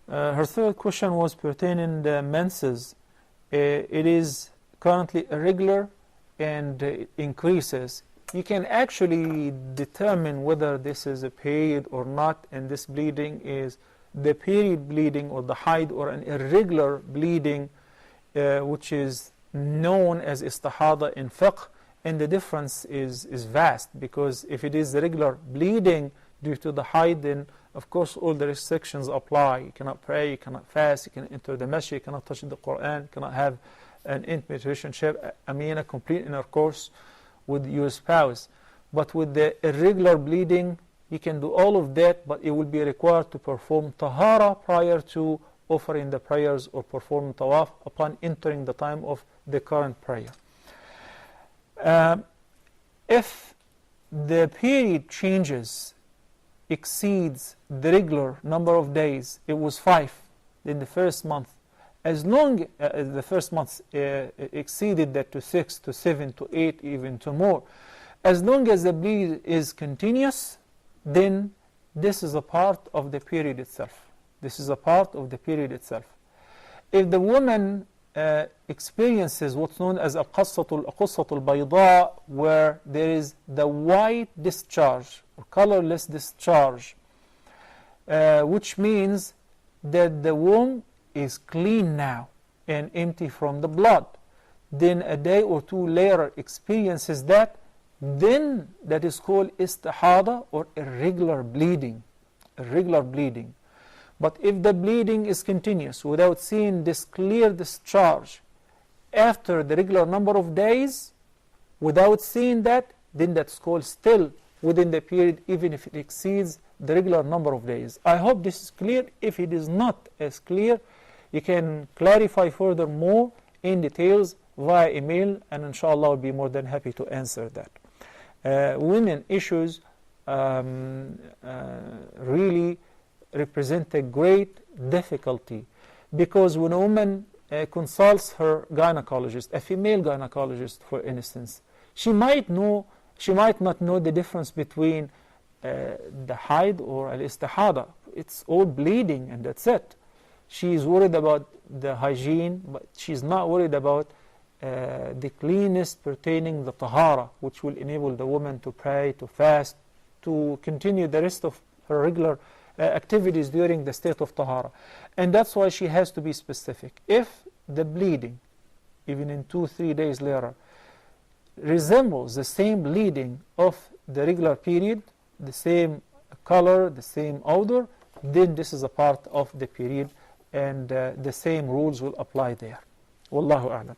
Her third question was pertaining the menses. It is currently irregular and it increases. You can actually determine whether this is a period or not, and this bleeding is the period bleeding or the haid or an irregular bleeding, which is known as istihada in fiqh. And the difference is vast, because if it is regular bleeding due to the haid, then of course all the restrictions apply. You cannot pray, you cannot fast, you cannot enter the masjid, you cannot touch the Quran, you cannot have an intimate relationship, a complete intercourse with your spouse. But with the irregular bleeding, you can do all of that, but it will be required to perform tahara prior to offering the prayers or performing tawaf upon entering the time of the current prayer. If the period changes, exceeds the regular number of days, it was 5 in the first month, as long as the first month exceeded that to 6 to 7 to 8, even to more, as long as the bleed is continuous, then this is a part of the period itself. This is a part of the period itself. If the woman experiences what's known as a qassatul bayda, where there is the white discharge or colorless discharge, which means that the womb is clean now and empty from the blood, then a day or two later experiences that, then that is called istihada or irregular bleeding. Irregular bleeding. But if the bleeding is continuous without seeing this clear discharge after the regular number of days, without seeing that, then that's called still within the period, even if it exceeds the regular number of days. I hope this is clear. If it is not as clear, you can clarify further more in details via email, and inshallah I'll be more than happy to answer that. Women issues really represent a great difficulty, because when a woman consults her gynecologist, a female gynecologist for instance, she might not know the difference between the haid or al-istihada. It's all bleeding and that's it. She is worried about the hygiene, but she's not worried about the cleanness pertaining the tahara, which will enable the woman to pray, to fast, to continue the rest of her regular activities during the state of tahara. And that's why she has to be specific. If the bleeding, even in 2-3 days later, resembles the same bleeding of the regular period, the same color, the same odor, then this is a part of the period, and the same rules will apply there. Wallahu a'lam.